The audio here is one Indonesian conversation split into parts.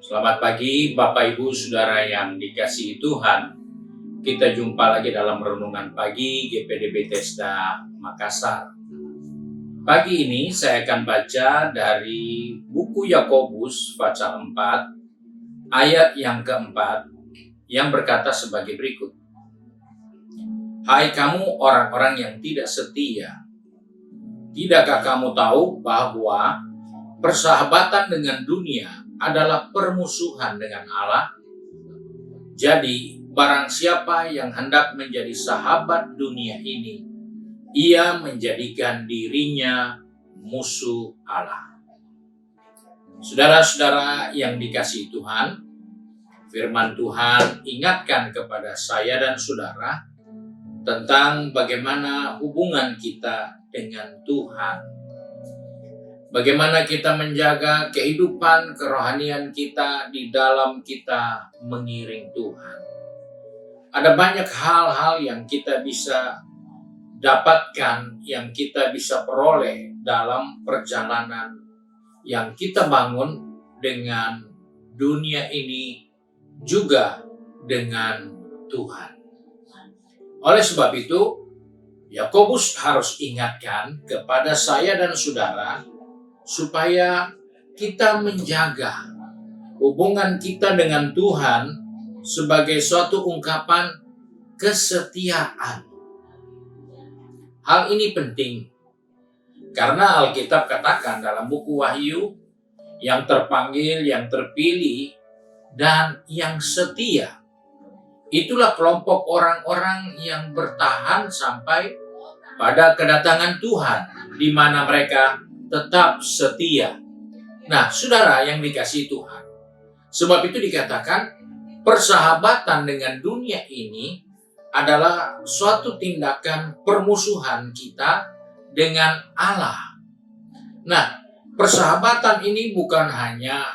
Selamat pagi Bapak Ibu Saudara yang dikasihi Tuhan. Kita jumpa lagi dalam renungan pagi GPD Bethesda Makassar. Pagi ini saya akan baca dari buku Yakobus pasal 4 ayat yang keempat yang berkata sebagai berikut. Hai kamu orang-orang yang tidak setia, tidakkah kamu tahu bahwa persahabatan dengan dunia adalah permusuhan dengan Allah? Jadi, barang siapa yang hendak menjadi sahabat dunia ini, ia menjadikan dirinya musuh Allah. Saudara-saudara yang dikasihi Tuhan, firman Tuhan ingatkan kepada saya dan saudara tentang bagaimana hubungan kita dengan Tuhan. Bagaimana kita menjaga kehidupan kerohanian kita di dalam kita mengiring Tuhan. Ada banyak hal-hal yang kita bisa dapatkan, yang kita bisa peroleh dalam perjalanan yang kita bangun dengan dunia ini, juga dengan Tuhan. Oleh sebab itu, Yakobus harus ingatkan kepada saya dan saudara supaya kita menjaga hubungan kita dengan Tuhan sebagai suatu ungkapan kesetiaan. Hal ini penting karena Alkitab katakan dalam buku Wahyu, yang terpanggil, yang terpilih, dan yang setia, itulah kelompok orang-orang yang bertahan sampai pada kedatangan Tuhan, di mana mereka tetap setia. Nah, saudara yang dikasihi Tuhan, sebab itu dikatakan persahabatan dengan dunia ini adalah suatu tindakan permusuhan kita dengan Allah. Nah, persahabatan ini bukan hanya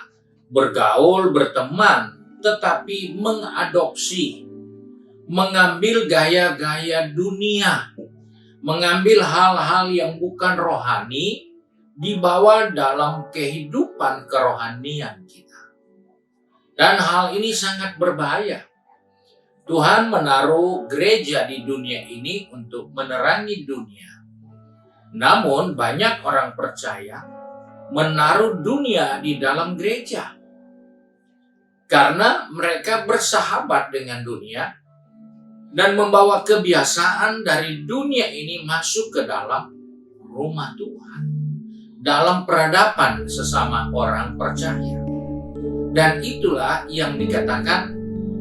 bergaul, berteman, tetapi mengadopsi, mengambil gaya-gaya dunia, mengambil hal-hal yang bukan rohani, dibawa dalam kehidupan kerohanian kita. Dan hal ini sangat berbahaya. Tuhan menaruh gereja di dunia ini untuk menerangi dunia. Namun banyak orang percaya menaruh dunia di dalam gereja. Karena mereka bersahabat dengan dunia dan membawa kebiasaan dari dunia ini masuk ke dalam rumah Tuhan, dalam peradaban sesama orang percaya. Dan itulah yang dikatakan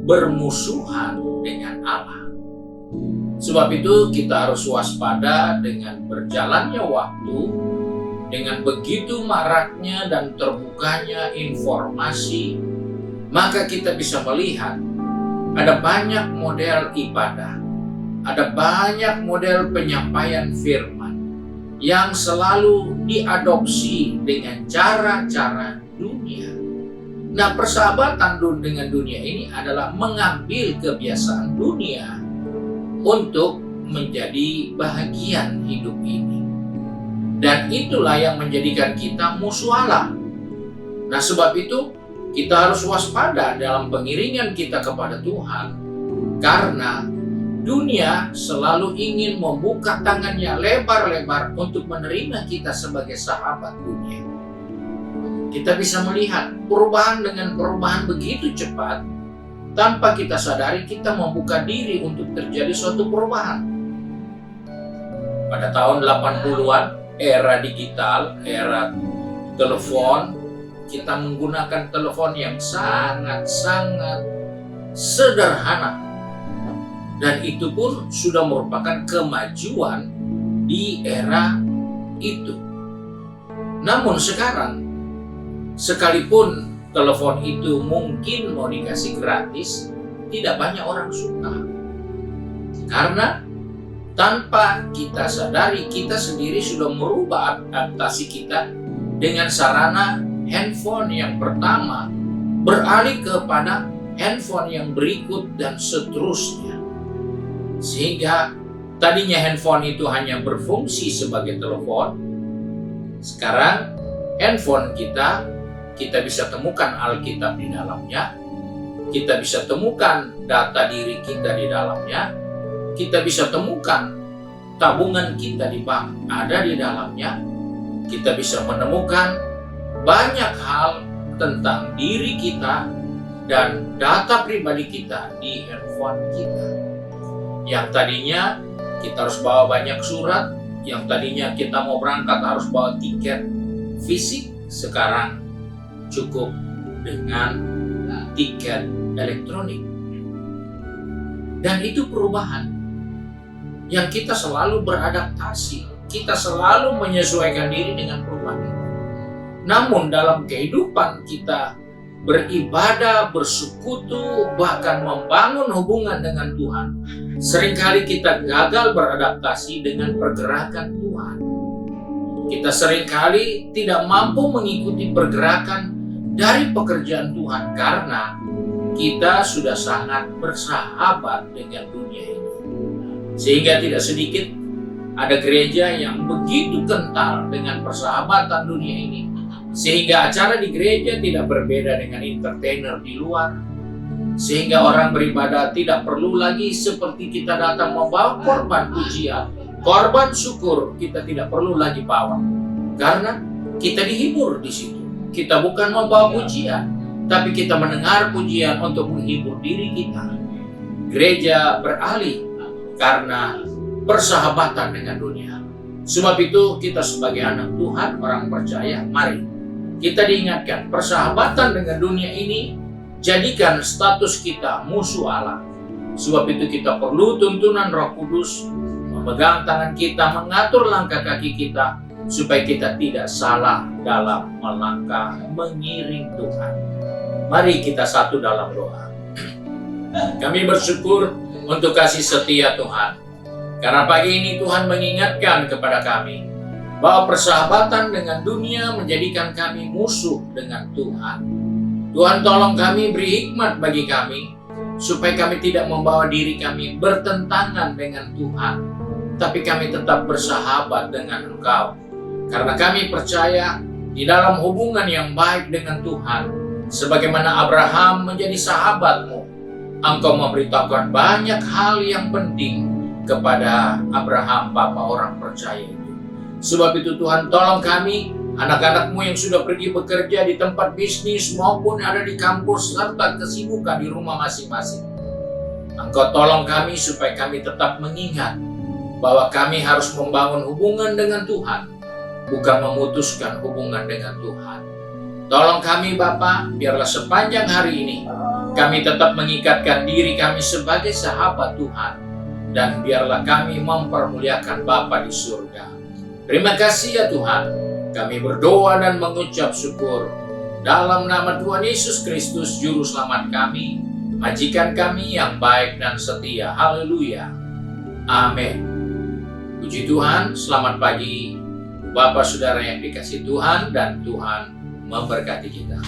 bermusuhan dengan Allah. Sebab itu kita harus waspada dengan berjalannya waktu, dengan begitu maraknya dan terbukanya informasi, maka kita bisa melihat ada banyak model ibadah, ada banyak model penyampaian firman yang selalu diadopsi dengan cara-cara dunia. Nah, persahabatan dengan dunia ini adalah mengambil kebiasaan dunia untuk menjadi bahagian hidup ini. Dan itulah yang menjadikan kita musuh Allah. Nah, sebab itu kita harus waspada dalam pengiringan kita kepada Tuhan, karena dunia selalu ingin membuka tangannya lebar-lebar untuk menerima kita sebagai sahabat dunia. Kita bisa melihat perubahan dengan perubahan begitu cepat, tanpa kita sadari kita membuka diri untuk terjadi suatu perubahan. Pada tahun 80-an, era digital, era telepon, kita menggunakan telepon yang sangat-sangat sederhana. Dan itu pun sudah merupakan kemajuan di era itu. Namun sekarang, sekalipun telepon itu mungkin mau dikasih gratis, tidak banyak orang suka. Karena tanpa kita sadari, kita sendiri sudah merubah adaptasi kita dengan sarana handphone yang pertama, beralih kepada handphone yang berikut dan seterusnya. Sehingga tadinya handphone itu hanya berfungsi sebagai telepon, sekarang handphone kita kita bisa temukan Alkitab di dalamnya, kita bisa temukan data diri kita di dalamnya, kita bisa temukan tabungan kita di bank ada di dalamnya, kita bisa menemukan banyak hal tentang diri kita dan data pribadi kita di handphone kita. Yang tadinya kita harus bawa banyak surat, yang tadinya kita mau berangkat harus bawa tiket fisik, sekarang cukup dengan tiket elektronik. Dan itu perubahan yang kita selalu beradaptasi, kita selalu menyesuaikan diri dengan perubahan itu. Namun dalam kehidupan kita beribadah, bersekutu, bahkan membangun hubungan dengan Tuhan, seringkali kita gagal beradaptasi dengan pergerakan Tuhan. Kita seringkali tidak mampu mengikuti pergerakan dari pekerjaan Tuhan karena kita sudah sangat bersahabat dengan dunia ini. Sehingga tidak sedikit ada gereja yang begitu kental dengan persahabatan dunia ini, sehingga acara di gereja tidak berbeda dengan entertainer di luar, sehingga orang beribadah tidak perlu lagi seperti kita datang membawa korban pujian, korban syukur, kita tidak perlu lagi bawa, karena kita dihibur di situ. Kita bukan membawa pujian, tapi kita mendengar pujian untuk menghibur diri kita. Gereja beralih karena persahabatan dengan dunia. Sebab itu kita sebagai anak Tuhan, orang percaya, mari kita diingatkan persahabatan dengan dunia ini jadikan status kita musuh Allah. Sebab itu kita perlu tuntunan Roh Kudus memegang tangan kita, mengatur langkah kaki kita supaya kita tidak salah dalam melangkah mengiring Tuhan. Mari kita satu dalam doa. Kami bersyukur untuk kasih setia Tuhan, karena pagi ini Tuhan mengingatkan kepada kami bahwa persahabatan dengan dunia menjadikan kami musuh dengan Tuhan. Tuhan, tolong kami, beri hikmat bagi kami supaya kami tidak membawa diri kami bertentangan dengan Tuhan, tapi kami tetap bersahabat dengan Engkau. Karena kami percaya di dalam hubungan yang baik dengan Tuhan, sebagaimana Abraham menjadi sahabatmu, Engkau memberitahukan banyak hal yang penting kepada Abraham, bapa orang percaya itu. Sebab itu Tuhan, tolong kami, anak-anakmu yang sudah pergi bekerja di tempat bisnis maupun ada di kampus serta kesibukan di rumah masing-masing. Engkau tolong kami supaya kami tetap mengingat bahwa kami harus membangun hubungan dengan Tuhan, bukan memutuskan hubungan dengan Tuhan. Tolong kami Bapa, biarlah sepanjang hari ini kami tetap mengikatkan diri kami sebagai sahabat Tuhan, dan biarlah kami mempermuliakan Bapa di surga. Terima kasih ya Tuhan, kami berdoa dan mengucap syukur dalam nama Tuhan Yesus Kristus, Juru Selamat kami, majikan kami yang baik dan setia. Haleluya. Amin. Puji Tuhan, selamat pagi Bapak Saudara yang dikasihi Tuhan, dan Tuhan memberkati kita.